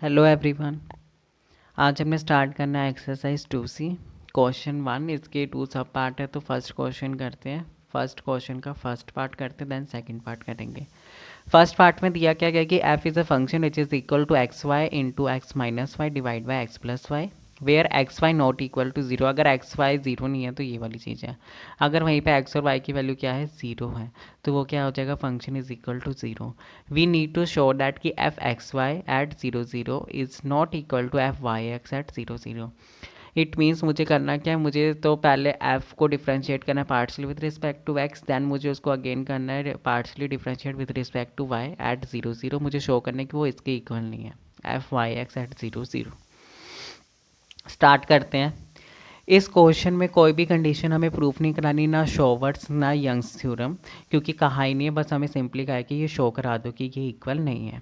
Hello everyone. आज हमें start करना है एक्सरसाइज 2C क्वेश्चन 1। इसके 2 सब पार्ट है तो फर्स्ट क्वेश्चन करते हैं। फर्स्ट क्वेश्चन का फर्स्ट पार्ट करते हैं, देन सेकंड पार्ट करेंगे। फर्स्ट पार्ट में दिया क्या गया कि f is a function which is equal to x y into x minus y divide by x plus y where x y not equal to zero. अगर x Y zero नहीं है तो ये वाली चीज़ है। अगर वहीं पे एक्स और वाई की वैल्यू क्या है, ज़ीरो है, तो वो क्या हो जाएगा, function is equal to zero. We need to show that कि F x Y at zero zero is not equal to F Y x at zero zero. It means मुझे करना क्या है, मुझे तो पहले f को डिफ्रेंशिएट करना है partially with respect to x, then मुझे उसको अगेन करना है partially differentiate with respect to y at zero zero. मुझे शो करना है कि वो इसके इक्वल नहीं है, f Y x at zero zero. Start करते हैं। इस क्वेश्चन में कोई भी कंडीशन हमें प्रूफ नहीं करानी, ना शोवर्ट्स ना यंग्स थ्योरम, क्योंकि कहा ही नहीं है, बस हमें सिंपली कहा है कि ये शो करा दो कि ये इक्वल नहीं है।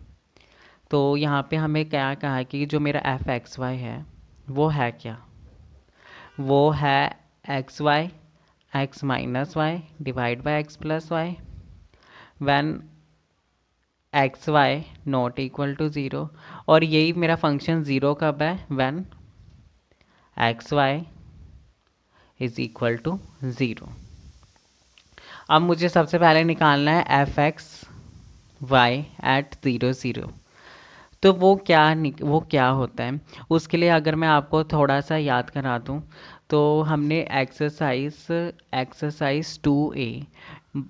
तो यहाँ पे हमें क्या कहा है कि जो मेरा एफ एक्स वाई है वो है क्या, वो है x y x minus y divide by x plus y when x y not equal to zero. और यही मेरा फंक्शन ज़ीरो कब है, when x y is equal to zero. अब मुझे सबसे पहले निकालना है f x Y at zero zero. तो वो क्या होता है, उसके लिए अगर मैं आपको थोड़ा सा याद करा दूं तो हमने exercise 2A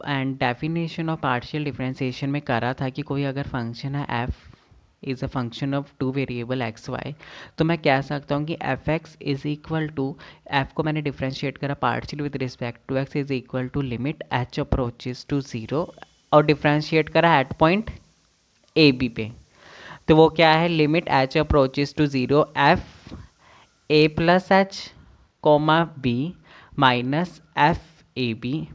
and definition of partial differentiation में करा था कि कोई अगर फंक्शन है f is a function of two variable x y, तो मैं कह सकता हूँ कि F x is equal to, f को मैंने डिफ्रेंशिएट करा partial with respect to x is equal to limit H approaches to zero, और डिफ्रेंशिएट करा एट पॉइंट ए बी पे। तो वो क्या है, limit H approaches to zero F a plus H comma b minus F A B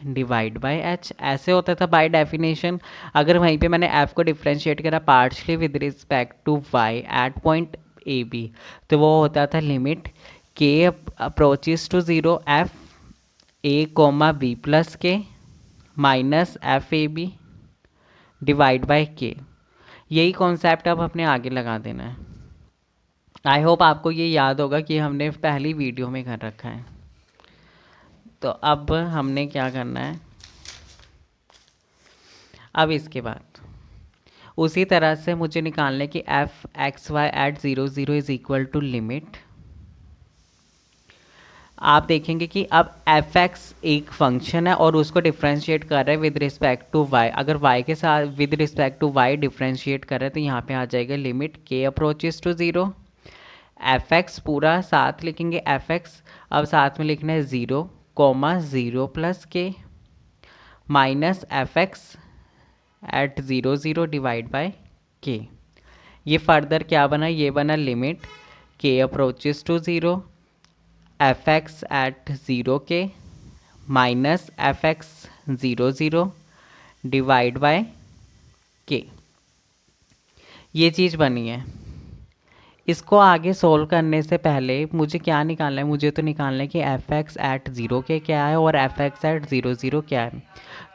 divide by h. ऐसे होता था बाय डेफिनेशन। अगर वहीं पे मैंने एफ को डिफ्रेंशिएट करा partially with respect to Y at point A B, तो वो होता था लिमिट के approaches to zero F A comma B plus के minus F A B divide by K. यही कॉन्सेप्ट अब अपने आगे लगा देना है। आई होप आपको ये याद होगा कि हमने पहली वीडियो में कर रखा है। तो अब हमने क्या करना है, अब इसके बाद उसी तरह से मुझे निकालने की f x Y at zero zero is equal to limit. आप देखेंगे कि अब एफ एक्स एक फंक्शन है और उसको डिफ्रेंशिएट कर रहे हैं विद रिस्पेक्ट टू वाई। अगर वाई के साथ with respect to y differentiate कर रहे हैं तो यहाँ पे आ जाएगा लिमिट के approaches to zero, F x पूरा साथ लिखेंगे, एफ एक्स अब साथ में लिखना है ज़ीरो कोमा ज़ीरो प्लस के minus F x at zero zero divide by K. ये फर्दर क्या बना, ये बना लिमिट के approaches to zero F x at zero K minus F x zero zero divide by K. ये चीज़ बनी है। इसको आगे सोल्व करने से पहले मुझे क्या निकालना है, मुझे तो निकालना है कि एफ एक्स एट ज़ीरो के क्या है और f x at zero zero क्या है।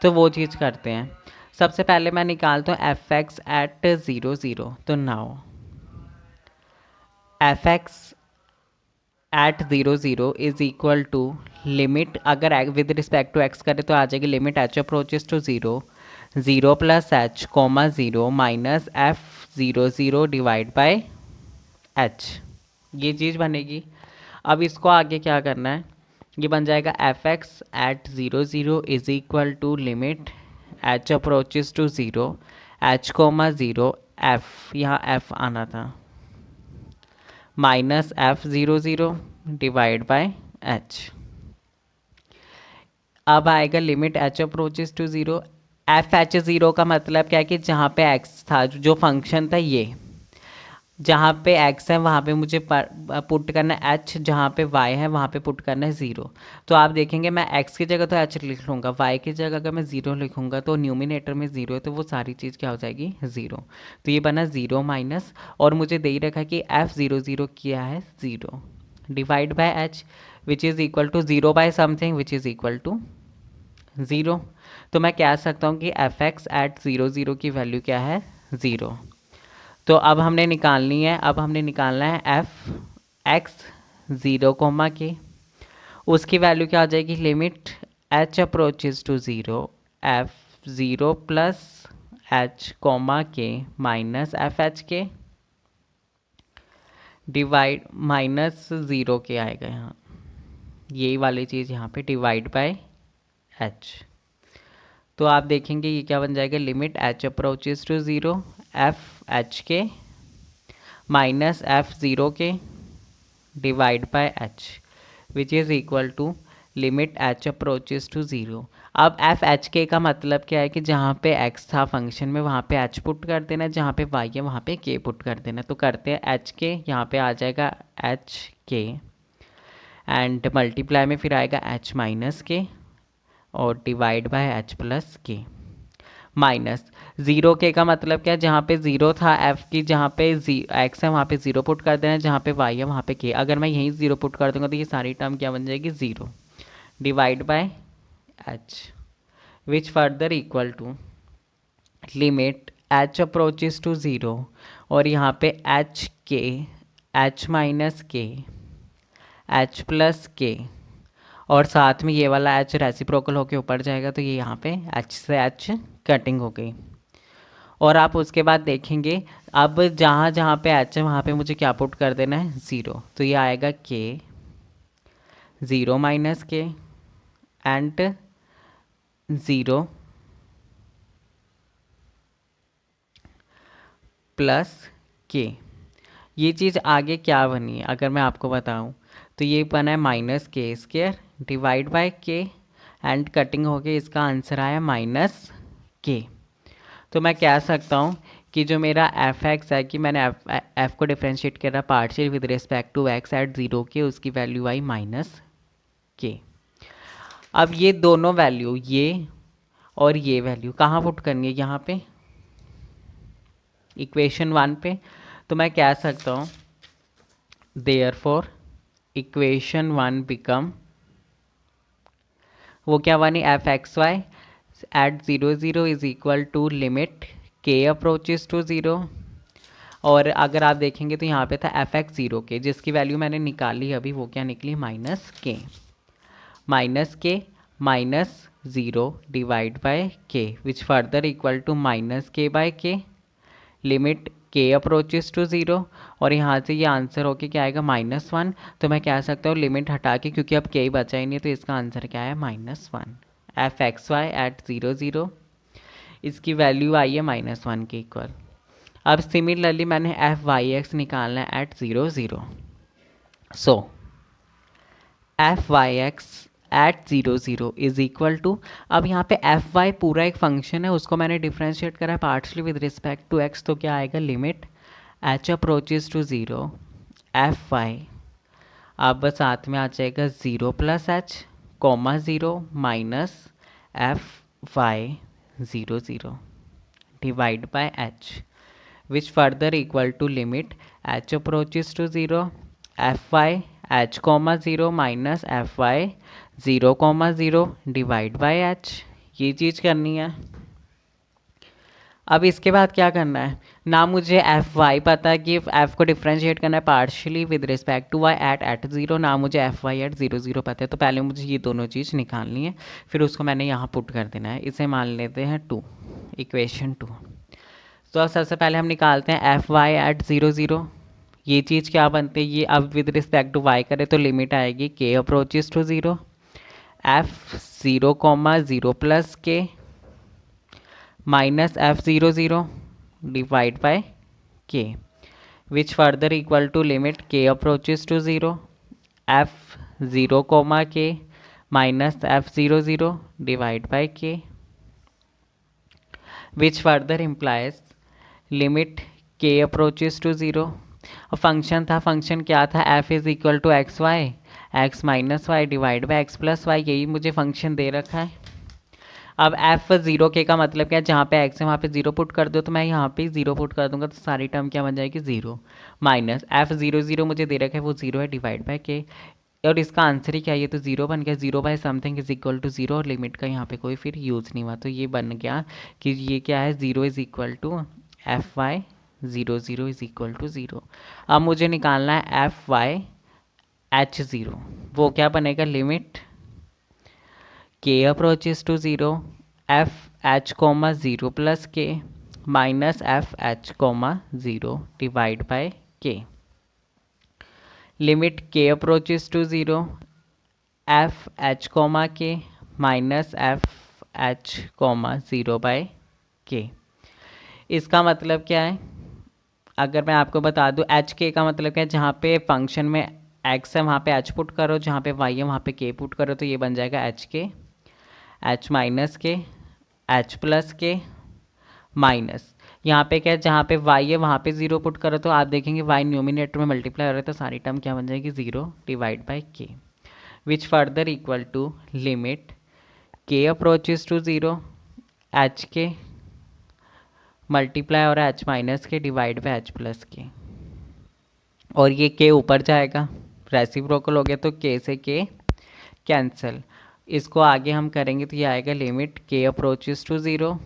तो वो चीज़ करते हैं। सबसे पहले मैं निकालता हूँ F x at zero zero. तो now F x at zero zero is equal to limit, अगर विद रिस्पेक्ट टू एक्स करें तो आ जाएगी limit H approaches to zero zero plus H comma zero minus F zero zero divide by H. ये चीज़ बनेगी। अब इसको आगे क्या करना है, ये बन जाएगा f x at zero zero is equal to limit H approaches to zero h comma zero f, यहाँ एफ आना था, minus F zero zero divide by h. अब आएगा limit H approaches to zero, f h zero का मतलब क्या है कि जहाँ पे एक्स था, जो फंक्शन था, ये जहाँ पे x है वहाँ पे मुझे पुट करना है h, जहाँ पे y है वहाँ पे पुट करना है ज़ीरो। तो आप देखेंगे मैं x की जगह तो h लिख लूँगा, y की जगह अगर मैं ज़ीरो लिखूँगा तो न्यूमिनेटर में ज़ीरो है तो वो सारी चीज़ क्या हो जाएगी, ज़ीरो। तो ये बना ज़ीरो माइनस, और मुझे दे ही रखा कि एफ ज़ीरो ज़ीरो क्या है, zero divide by h which is equal to zero by something which is equal to zero. तो मैं कह सकता हूँ कि F x at zero zero की वैल्यू क्या है, ज़ीरो। तो अब हमने निकालना है एफ एक्स 0 कोमा के, उसकी वैल्यू क्या आ जाएगी, limit H approaches to 0 f 0 plus H comma के minus F h k divide minus 0 के आएगा यहाँ, यही वाली चीज़ यहाँ पे डिवाइड बाय एच। तो आप देखेंगे ये क्या बन जाएगा, limit H approaches to 0 F h k minus f 0 k divide by h which is equal to limit H approaches to 0। अब एफ एच के का मतलब क्या है कि जहाँ पे एक्स था फंक्शन में वहाँ पे एच पुट कर देना, जहाँ पे वाई है वहाँ पे के पुट कर देना। तो करते हैं एच के, यहाँ पे आ जाएगा एच के एंड मल्टीप्लाई में फिर आएगा एच माइनस के और डिवाइड बाय एच प्लस के माइनस 0 के का मतलब क्या है, जहाँ पे 0 था एफ की, जहाँ पे एक्स है वहाँ पे 0 पुट कर देना, जहाँ पे वाई है वहाँ पे के। अगर मैं यहीं 0 पुट कर दूंगा तो ये सारी टर्म क्या बन जाएगी, 0 divide by h which further equal to limit H approaches to 0 और यहाँ पे h k h minus k h plus k और साथ में ये वाला एच रेसिप्रोकल होके ऊपर जाएगा, तो ये यहाँ पे एच से एच कटिंग हो गई। और आप उसके बाद देखेंगे अब जहाँ जहाँ पे एच है वहाँ पे मुझे क्या पुट कर देना है, 0। तो ये आएगा के 0 माइनस के एंड 0 प्लस के। ये चीज़ आगे क्या बनी है अगर मैं आपको बताऊं तो ये बना है माइनस के स्क्वायर डिवाइड बाय के एंड कटिंग हो गई, इसका आंसर आया माइनस के। तो मैं कह सकता हूँ कि जो मेरा एफ एक्स है कि मैंने एफ को डिफ्रेंशिएट करा partial with respect to x at 0 के, उसकी वैल्यू आई माइनस के। अब ये दोनों वैल्यू ये और ये वैल्यू कहाँ पुट करनी है, यहाँ पे इक्वेशन 1 पे। तो मैं कह सकता हूँ देयरफॉर इक्वेशन 1 बिकम, वो क्या बनी, f x Y at 0 0 is equal to limit के अप्रोचेज टू 0। और अगर आप देखेंगे तो यहाँ पे था एफ एक्स 0 के, जिसकी वैल्यू मैंने निकाली अभी, वो क्या निकली, माइनस के minus 0 divide by k which further equal to minus k by के लिमिट के अप्रोचेज टू 0। और यहाँ से ये आंसर होके क्या आएगा, -1। तो मैं कह सकता हूँ लिमिट हटा के, क्योंकि अब के ही बचा ही नहीं, तो इसका आंसर क्या है, -1। एफ एक्स वाई एट 0 0 इसकी वैल्यू आई है -1 के इक्वल। अब सिमिलरली मैंने एफ वाई एक्स निकालना है at 0 0। So f Y x at 0 0 is equal to, अब यहाँ पे एफ वाई पूरा एक फंक्शन है, उसको मैंने डिफ्रेंशिएट करा है partially with respect to x, तो क्या आएगा, limit H approaches to 0 f y, अब साथ में आ जाएगा 0 plus H comma 0 minus f y 0 0 divide by h which further equal to limit H approaches to 0 f y h comma 0 minus f y 0 comma 0 divide by H. ये चीज़ करनी है। अब इसके बाद क्या करना है, ना मुझे एफ वाई पता है कि एफ को डिफ्रेंशिएट करना है partially with respect to Y at 0, ना मुझे एफ वाई एट 0 0 पता है। तो पहले मुझे ये दोनों चीज़ निकालनी है, फिर उसको मैंने यहाँ पुट कर देना है। इसे मान लेते हैं 2, इक्वेशन 2। तो अब सबसे पहले हम निकालते हैं एफ वाई एट 0 0। ये चीज़ क्या बनती है, ये अब विद रिस्पेक्ट टू वाई करें तो लिमिट आएगी k approaches to 0 f 0 comma 0 plus के minus f 0 0 divide by k which further equal to limit के approaches to 0 f 0 comma k minus f 0 0 divide by k which further implies limit के approaches to 0। और function था, function क्या था, f is equal to x y x minus y divide by x plus y, यही मुझे function दे रखा है। अब एफ 0 के का मतलब क्या है, जहाँ पे एक्स है वहाँ पे 0 पुट कर दो, तो मैं यहाँ पे 0 पुट कर दूंगा, तो सारी टर्म क्या बन जाएगी, 0 माइनस एफ 0 0 मुझे दे रखा है वो 0 है डिवाइड बाई के, और इसका आंसर ही क्या है, ये तो 0 बन गया, 0 by something is equal to 0, और लिमिट का यहाँ पे कोई फिर यूज़ नहीं हुआ, तो ये बन गया कि ये क्या है, 0 is equal to F y 0 0 is equal to 0। अब मुझे निकालना है एफ वाई एच 0। वो क्या बनेगा, लिमिट के approaches to 0 F H comma 0 plus के minus F H comma 0 divide by के। लिमिट के approaches to 0 F H comma के minus F H comma 0 by K. इसका मतलब क्या है, अगर मैं आपको बता दूं एच के का मतलब क्या है, जहाँ पे फंक्शन में एक्स है वहाँ पे एच पुट करो, जहाँ पे वाई है वहाँ पे के पुट करो, तो ये बन जाएगा H k h minus k h plus के माइनस यहाँ पे क्या है, जहाँ पे वाई है वहाँ पे 0 पुट करो, तो आप देखेंगे वाई न्यूमिनेटर में मल्टीप्लाई हो रहा है, तो सारी टर्म क्या बन जाएगी, 0 divide by k, which further equal to limit के approaches to 0 h k multiply हो रहा है h minus k divide by h plus k, और ये के ऊपर जाएगा, रेसिप्रोकल हो गया तो के से के कैंसिल। इसको आगे हम करेंगे तो ये आएगा लिमिट के अप्रोचेस टू 0,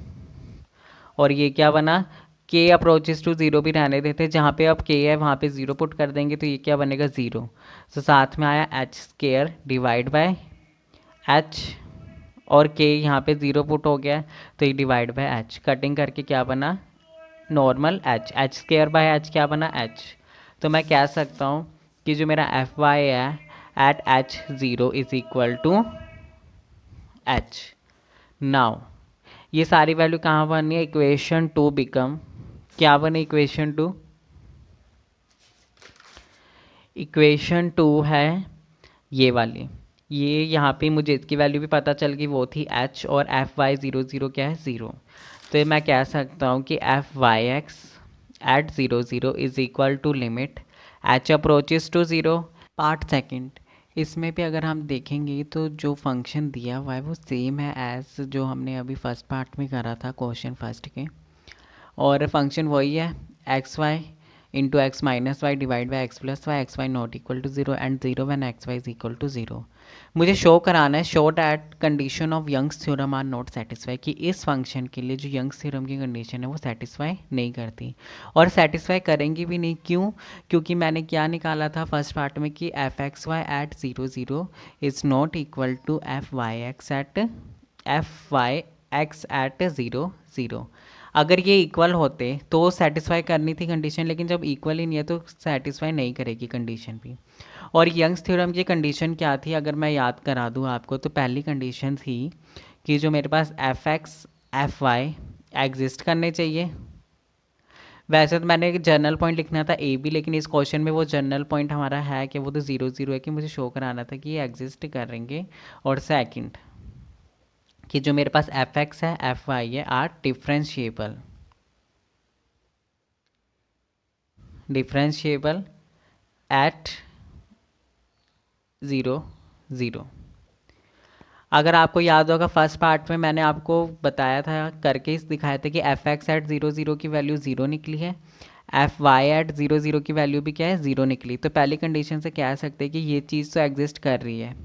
और ये क्या बना, के अप्रोचेस टू 0 भी रहने देते, जहाँ पे अब के है वहाँ पे 0 पुट कर देंगे, तो ये क्या बनेगा 0। तो साथ में आया H square divide by H, और के यहाँ पे 0 पुट हो गया है, तो ये डिवाइड बाय एच, कटिंग करके क्या बना, normal H, H square by H क्या बना एच। तो मैं कह सकता हूँ कि जो मेरा एफ वाई है at h 0 is equal to h. Now ये सारी वैल्यू कहाँ बनी है, इक्वेशन 2 बिकम, क्या बने इक्वेशन 2, इक्वेशन 2 है ये वाली, ये यहाँ पे मुझे इसकी वैल्यू भी पता चल गई, वो थी एच, और एफ वाई 0 0 क्या है 0। तो मैं कह सकता हूँ कि f Y x at 0 0 is equal to limit H approaches to 0। Part second, इसमें भी अगर हम देखेंगे तो जो फंक्शन दिया हुआ है वो सेम है एज जो हमने अभी फर्स्ट पार्ट में करा था क्वेश्चन फर्स्ट के, और फंक्शन वही है x y into x minus y divide by x plus y, x y not equal to 0 and 0 when x y is equal to 0। मुझे शो कराना है, show that condition of young's theorem are not satisfy, कि इस function के लिए जो Young's theorem की condition है वो सेटिस्फाई नहीं करती, और सेटिस्फाई करेंगी भी नहीं, क्यों, क्योंकि मैंने क्या निकाला था फर्स्ट पार्ट में कि F x Y at 0 0 is not equal to F Y x at 0 0। अगर ये इक्वल होते तो सेटिस्फाई करनी थी कंडीशन, लेकिन जब इक्वल ही नहीं है तो सेटिस्फाई नहीं करेगी कंडीशन भी। और यंग्स थ्योरम की कंडीशन क्या थी, अगर मैं याद करा दूँ आपको, तो पहली कंडीशन थी कि जो मेरे पास F X F Y exist करने चाहिए। वैसे तो मैंने एक जर्नल पॉइंट लिखना था ए बी, लेकिन इस क्वेश्चन में वो जर्नल पॉइंट हमारा है कि वो तो 0 0 है, कि मुझे शो कराना था कि ये एग्जिस्ट करेंगे। और सेकंड कि जो मेरे पास एफ एक्स है एफ वाई है आर डिफरेंशिएबल एट 0 0। अगर आपको याद होगा फर्स्ट पार्ट में मैंने आपको बताया था, करके दिखाया था कि एफ एक्स एट 0 0 की वैल्यू 0 निकली है, एफ वाई एट 0 0 की वैल्यू भी क्या है 0 निकली। तो पहली कंडीशन से कह सकते हैं कि ये चीज़ तो एग्जिस्ट कर रही है।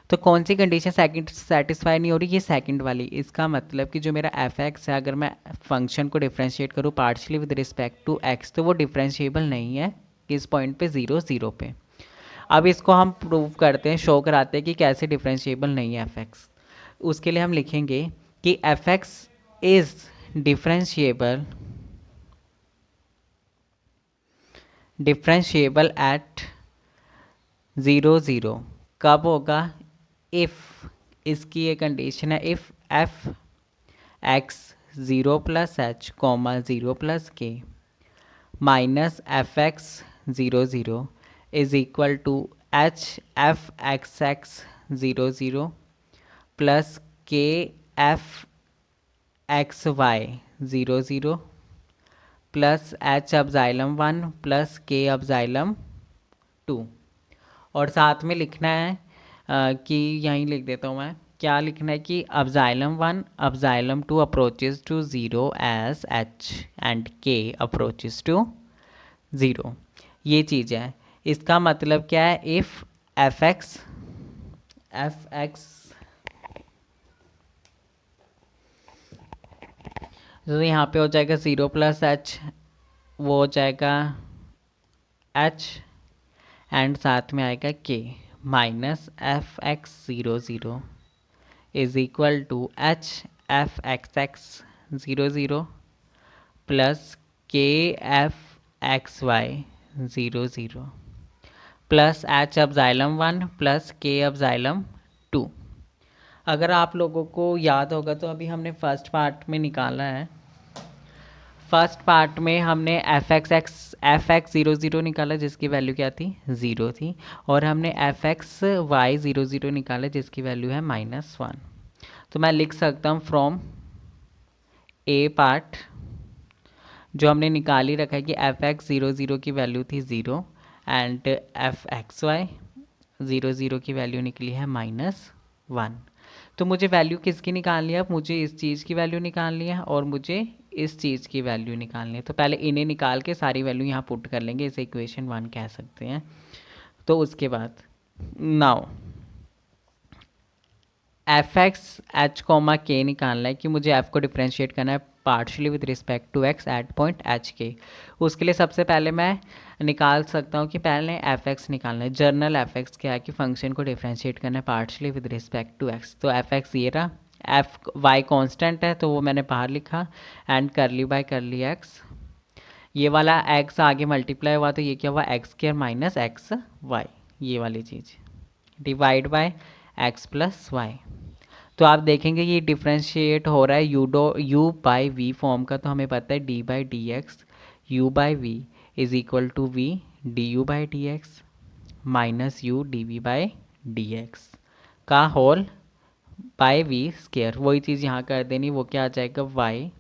तो कौन सी कंडीशन सेकंड सेटिस्फाई नहीं हो रही, ये सेकंड वाली। इसका मतलब कि जो मेरा एफ एक्स है, अगर मैं फंक्शन को डिफ्रेंशिएट करूँ partially with respect to x, तो वो डिफ्रेंशिएबल नहीं है किस पॉइंट पे 0 0 पे। अब इसको हम प्रूव करते हैं, शो कराते हैं कि कैसे डिफरेंशिएबल नहीं है एफ एक्स। उसके लिए हम लिखेंगे कि F X is differentiable at 0 0। कब होगा, इफ़, इसकी ये कंडीशन है, if F x 0 plus H comma 0 plus के minus F x 0 0 is equal to H F x 0 0 plus K F x Y 0 0 plus H epsilon 1 plus K epsilon 2। और साथ में लिखना है कि यहीं लिख देता हूँ मैं, क्या लिखना है कि epsilon 1 epsilon 2 approaches to 0 as h and k approaches to 0। ये चीज़ है। इसका मतलब क्या है, इफ़ एफ एक्स तो यहाँ पे हो जाएगा 0 प्लस एच वो हो जाएगा h एंड साथ में आएगा k minus F x zero zero is equal to H F x X zero zero plus K F x Y zero zero plus H epsilon 1 plus K epsilon 2। अगर आप लोगों को याद होगा तो अभी हमने फर्स्ट पार्ट में निकाला है। फर्स्ट पार्ट में हमने एफ एक्स ज़ीरो ज़ीरो निकाला जिसकी वैल्यू क्या थी, ज़ीरो थी, और हमने f x Y zero zero निकाला जिसकी वैल्यू है -1। तो मैं लिख सकता हूँ फ्रॉम ए पार्ट जो हमने निकाल ही रखा है कि एफ एक्स ज़ीरो ज़ीरो की वैल्यू थी 0 and f x Y zero zero की वैल्यू निकली है -1। तो मुझे वैल्यू किसकी निकालनी है, अब मुझे इस चीज़ की वैल्यू निकालनी है और मुझे इस चीज़ की वैल्यू निकालनी है। तो पहले इन्हें निकाल के सारी वैल्यू यहाँ पुट कर लेंगे, इसे इक्वेशन 1 कह सकते हैं। तो उसके बाद now F x H comma के निकालना है कि मुझे एफ को डिफ्रेंशिएट करना है partially with respect to x at point h k. उसके लिए सबसे पहले मैं निकाल सकता हूँ कि पहले एफ एक्स निकालना है। जर्नल एफ एक्स क्या है कि फंक्शन को डिफ्रेंशिएट करना है partially with respect to x. तो एफ एक्स ये रहा, एफ वाई कॉन्स्टेंट है तो वो मैंने बाहर लिखा एंड करली बाय करली एक्स। ये वाला एक्स आगे मल्टीप्लाई हुआ तो ये क्या हुआ, X square minus x Y, ये वाली चीज़ divide by x plus Y. तो आप देखेंगे ये डिफ्रेंशिएट हो रहा है यू बाई वी फॉर्म का। तो हमें पता है d by d x u by v is equal to v d u by d x minus u d v by d x का होल बाई वी स्केयर। वही चीज़ यहाँ कर देनी, वो क्या आ जाएगा वाई,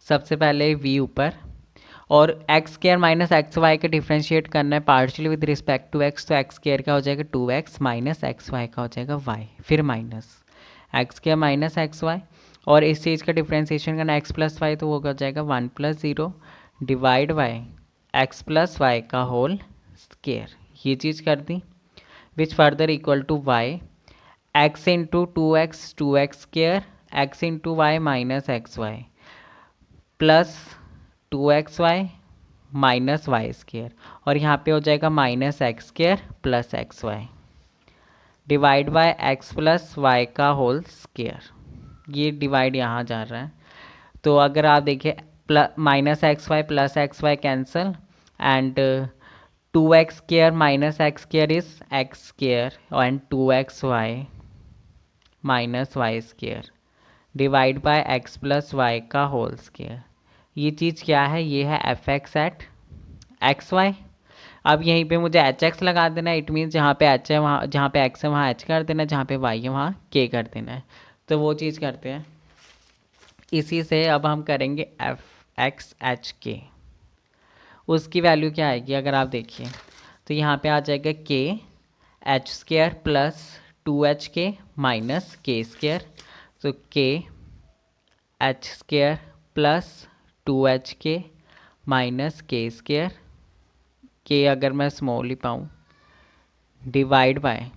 सबसे पहले वी ऊपर और x square minus x y का डिफ्रेंशिएट करना है partially with respect to x. तो एक्स स्केयर का हो जाएगा 2x माइनस एक्स वाई का हो जाएगा y, फिर minus x square minus x y, और इस चीज़ का डिफ्रेंशिएशन करना एक्स प्लस वाई तो वो हो जाएगा 1 + 0 divide by x plus Y का होल स्केयर। ये चीज़ कर दी which further equal to Y X into 2x square X into Y minus x Y plus 2xy minus Y square, और यहाँ पे हो जाएगा minus x square plus X Y divide by x plus Y का whole square. ये divide यहाँ जा रहा है तो अगर आप देखिए minus x Y cancel and 2x square minus x square is x square and 2xy minus Y square divide by x plus Y का होल स्केयर। ये चीज़ क्या है, ये है f x at x y. अब यहीं पे मुझे एच एक्स लगा देना है, इट मीन्स जहाँ पे एच है वहाँ, जहाँ पे एक्स है वहाँ एच कर देना है, जहाँ पे वाई है वहाँ के कर देना है। तो वो चीज़ करते हैं। इसी से अब हम करेंगे एफ एक्स एच के। उसकी वैल्यू क्या आएगी अगर आप देखिए तो यहाँ पे आ जाएगा के एच स्केयर प्लस 2h के माइनस के स्केयर। तो के एच स्केयर प्लस 2h के माइनस के स्केयर, के अगर मैं स्मॉल ही पाऊँ, डिवाइड बाय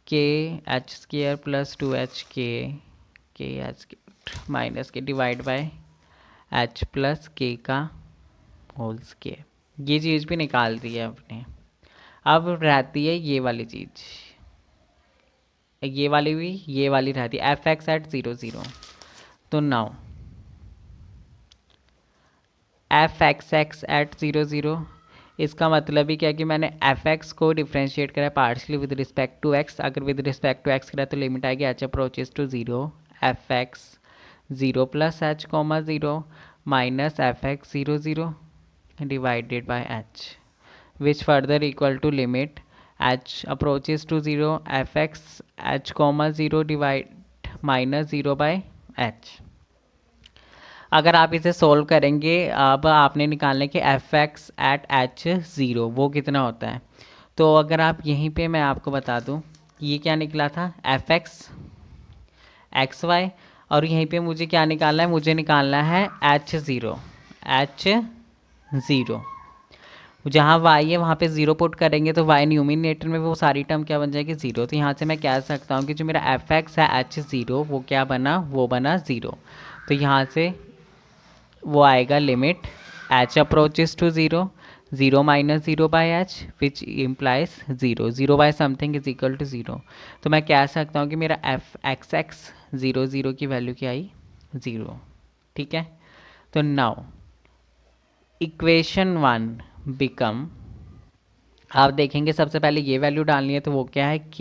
के एच स्केयर प्लस 2h के h minus k divide by H plus के का होल स्केयर। ये चीज़ भी निकाल दी है आपने। अब रहती है ये वाली चीज़, ये वाली भी ये वाली रहती है एफ एक्स एट 0 0। तो now F x x at 0 0, इसका मतलब ही क्या कि मैंने एफ एक्स को डिफ्रेंशिएट करा partially with respect to x. अगर विद रिस्पेक्ट टू एक्स करा तो लिमिट आएगी h approaches to 0 f x 0 plus H comma 0 minus F x 0 0 divided by h which further equal to limit h approaches to 0 fx h comma 0 divide minus 0 bye h। अगर आप इसे solve करेंगे, अब आपने निकालने के F x eight h 0 वो कितना होता है। तो अगर आप यहीं पे मैं आपको बता दूं ये क्या निकला था एफ एक्स एक्स वाई, और यहीं पे मुझे क्या निकालना है, मुझे निकालना है एच ज़ीरो जहाँ y है वहाँ पे 0 पुट करेंगे तो y न्यूमिनेटर में वो सारी टर्म क्या बन जाएगी 0। तो यहाँ से मैं कह सकता हूँ कि जो मेरा एफ एक्स है एच 0 वो क्या बना, वो बना 0। तो यहाँ से वो आएगा limit h approaches to 0, 0 minus 0 by h which implies 0, 0 by something is equal to 0। तो मैं कह सकता हूँ कि मेरा एफ एक्स एक्स 0 0 की वैल्यू क्या आई 0। ठीक है, तो नाउ इक्वेशन 1 बिकम, आप देखेंगे सबसे पहले ये वैल्यू डालनी है, तो वो क्या है k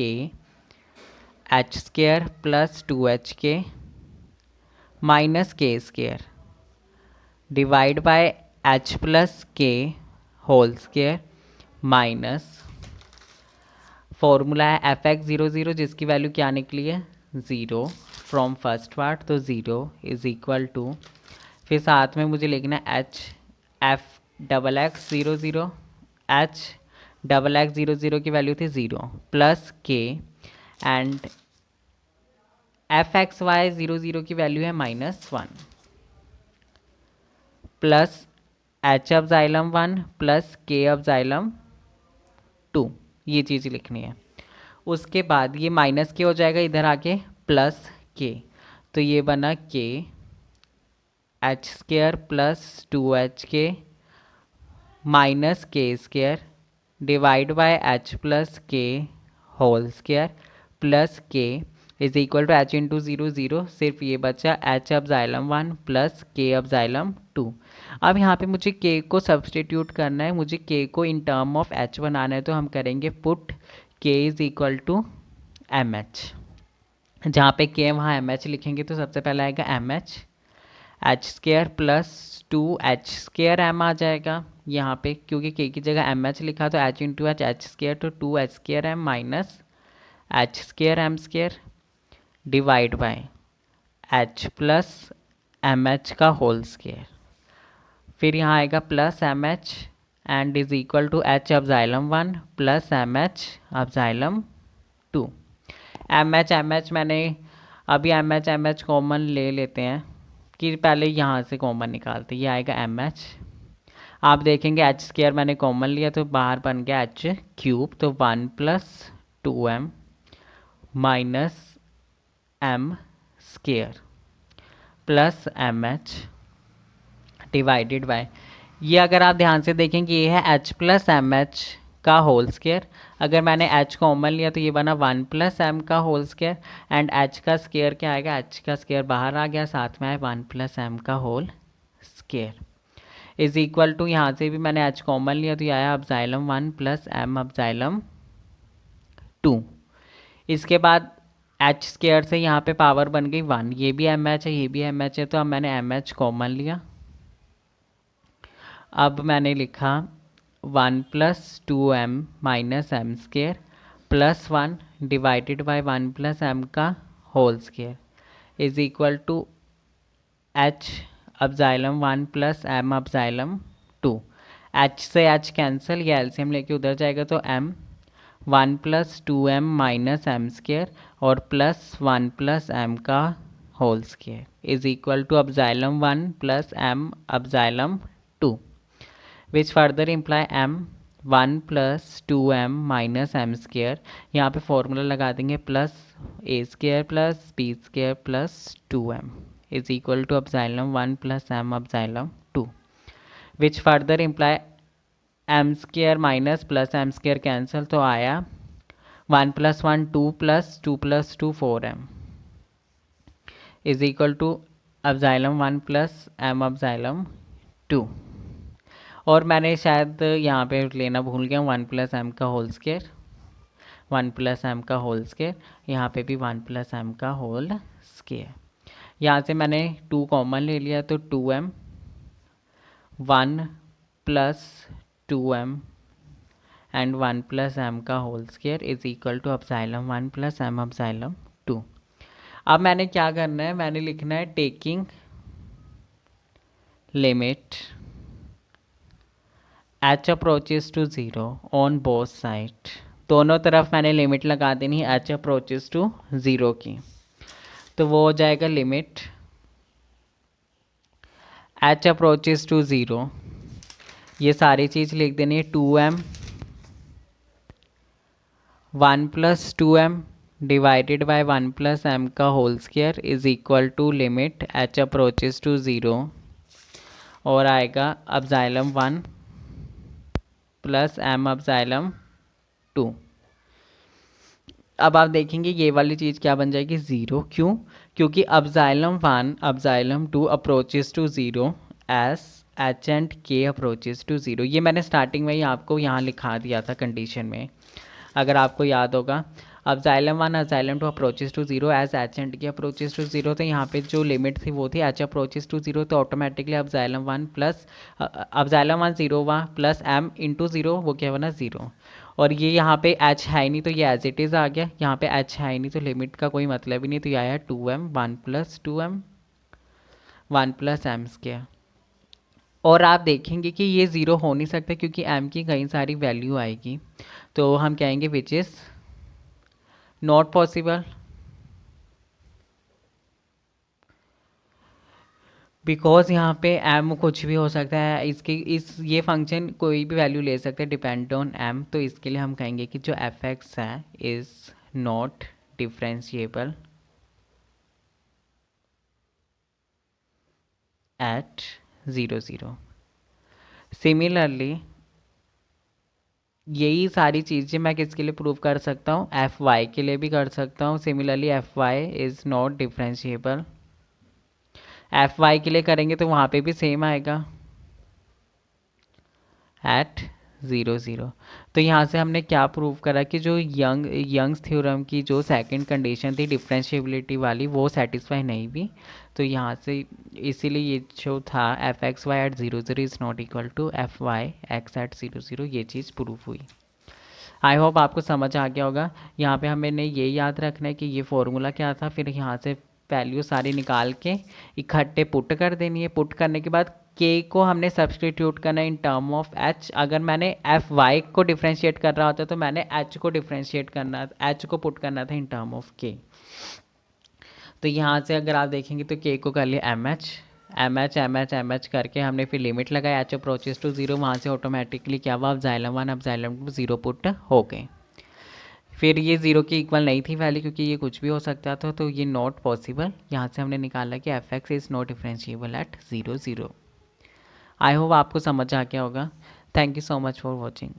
h square plus 2hk minus k square divide by h plus k whole square minus formula है एफ एक्स 0 0 जिसकी वैल्यू क्या निकली है 0 फ्रॉम फर्स्ट पार्ट, तो 0 इज इक्वल टू, फिर साथ में मुझे लिखना है H F double x 0 0, H double x 0 0 की वैल्यू थी 0 प्लस के एंड एफ एक्स वाई 0 0 की वैल्यू है -1 plus H of xylem 1 plus K of xylem 2, ये चीज़ लिखनी है। उसके बाद ये माइनस के हो जाएगा इधर आके प्लस के, तो ये बना K H square plus 2hk minus K square divide by H plus K whole square plus K is equal to H into 0 0, सिर्फ ये बचा H of xylem 1 plus K of xylem 2। अब यहाँ पे मुझे के को सब्सटीट्यूट करना है, मुझे के को इन टर्म ऑफ एच बनाना है, तो हम करेंगे put k is equal to m h. जहाँ पे के वहाँ एम एच लिखेंगे, तो सबसे पहले आएगा M H square plus 2h square M आ जाएगा यहाँ पे, क्योंकि के की जगह एम एच लिखा तो h इंटू एच स्केयर, तो 2h square m minus h square m square divide by h plus m h का होल स्केयर, फिर यहाँ आएगा plus m h and is equal to h of xylem 1 plus m h of xylem 2। M h मैंने अभी M H common ले लेते हैं कि पहले यहाँ से कॉमन निकालते, ये आएगा एम एच। आप देखेंगे एच स्केयर मैंने कॉमन लिया तो बाहर बन गया एच क्यूब, तो 1 plus 2m minus M square plus m h divided by, ये अगर आप ध्यान से देखेंगे ये है h प्लस एम एच का होल स्केयर, अगर मैंने h कॉमन लिया तो ये बना 1 प्लस एम का होल स्केयर एंड h का स्केयर क्या आएगा, h का स्केयर बाहर आ गया, साथ में आए 1 प्लस एम का whole square is equal to, यहाँ से भी मैंने h कॉमन लिया तो ये आया अपजाइलम 1 प्लस एम अपजाइलम 2। इसके बाद h स्केयर से यहाँ पे पावर बन गई 1, ये भी एम एच है ये भी एम एच है, तो अब मैंने एम एच कॉमन लिया, अब मैंने लिखा 1 plus 2m minus M square plus 1 divided by 1 plus M का whole square is equal to h epsilon 1 plus M epsilon 2। h से h कैंसिल, या एलसीएम लेके उधर जाएगा तो m 1 plus 2m minus M square और प्लस 1 प्लस एम का whole square is equal to epsilon 1 plus M epsilon 2, which further imply m 1 plus 2m minus M square, यहाँ पे फॉर्मूला लगा देंगे plus A square plus B square plus 2m is equal to epsilon 1 plus M epsilon 2, which further imply M square minus plus M square cancel, तो आया 1 plus 1 2 plus 2 plus 2 4m is equal to epsilon 1 plus M epsilon 2। और मैंने शायद यहाँ पे लेना भूल गया 1 प्लस एम का होल स्केयर, 1 प्लस एम का होल स्केयर, यहाँ पे भी 1 प्लस एम का होल स्केयर, यहाँ से मैंने 2 कॉमन ले लिया तो 2m 1 plus 2m and 1 plus M का whole square is equal to epsilon 1 plus M epsilon 2। अब मैंने क्या करना है, मैंने लिखना है taking limit h approaches to 0 on both side, दोनों तरफ मैंने लिमिट लगा देनी है h अप्रोचेस टू 0 की, तो वो हो जाएगा लिमिट h अप्रोचेस टू 0, ये सारी चीज़ लिख देनी है 2m 1 plus 2m divided by 1 plus M का whole square is equal to limit H approaches to zero, और आएगा एप्सिलॉन 1 प्लस एम एप्सिलॉन 2। अब आप देखेंगे ये वाली चीज़ क्या बन जाएगी, ज़ीरो। क्यों? क्योंकि epsilon 1 epsilon 2 approaches to zero as h and k approaches to zero. ये मैंने स्टार्टिंग में ही आपको यहाँ लिखा दिया था कंडीशन में, अगर आपको याद होगा। Epsilon 1 epsilon 2 approaches to zero as h and k approaches to zero, तो यहाँ पे जो लिमिट थी वो थी एच अप्रोचेस टू जीरो, तो automatically epsilon 1 plus epsilon 1 zero हुआ प्लस एम इंटू ज़ीरो, वो क्या बना, ज़ीरो। और ये यहाँ पे एच है ही नहीं, तो ये एज इट इज़ आ गया। यहाँ पे एच है ही नहीं, तो लिमिट का कोई मतलब ही नहीं, तो ये आया 2m 1 plus 2m 1 plus M square. और आप देखेंगे कि ये ज़ीरो हो नहीं सकता क्योंकि m की कई सारी वैल्यू आएगी, तो हम कहेंगे which is not possible, because यहाँ पे m कुछ भी हो सकता है, इसकी ये फंक्शन कोई भी वैल्यू ले सकते हैं डिपेंड ऑन m। तो इसके लिए हम कहेंगे कि जो f(x) है is not differentiable at 0 0। Similarly यही सारी चीज़ें मैं किसके लिए प्रूव कर सकता हूँ, fy के लिए भी कर सकता हूँ। Similarly fy is not differentiable, fy के लिए करेंगे तो वहाँ पे भी सेम आएगा एट 0 0। तो यहाँ से हमने क्या प्रूव करा कि जो यंग्स थ्योरम की जो सेकंड कंडीशन थी डिफरेंशिएबिलिटी वाली, वो सेटिस्फाई नहीं हुई। तो यहाँ से इसीलिए ये जो था f(x, y) at 0 0 is not equal to f(y, x) at 0 0, ये चीज़ प्रूफ हुई। आई होप आपको समझ आ गया होगा। यहाँ पे हमें ये याद रखना है कि ये फॉर्मूला क्या था, फिर यहाँ से वैल्यू सारी निकाल के इकट्ठे पुट कर देनी है। पुट करने के बाद के को हमने सब्सटीट्यूट करना है इन टर्म ऑफ एच। अगर मैंने एफ वाई को डिफ्रेंशिएट कर रहा होता तो मैंने एच को डिफ्रेंशिएट करना, एच को पुट करना था इन टर्म ऑफ के। तो यहाँ से अगर आप देखेंगे तो के को कर लिया m h, m h m h m h करके हमने फिर लिमिट लगाया एच अप्रोचेस टू ज़ीरो, वहाँ से ऑटोमेटिकली क्या हुआ, एप्सिलॉन 1 एप्सिलॉन 2 ज़ीरो पुट हो गए। फिर ये ज़ीरो की इक्वल नहीं थी वैल्यू क्योंकि ये कुछ भी हो सकता था, तो ये नॉट पॉसिबल। यहाँ से हमने निकाला कि F x is not differentiable at 0 0। I hope आपको समझ आ गया होगा। Thank you so much for watching.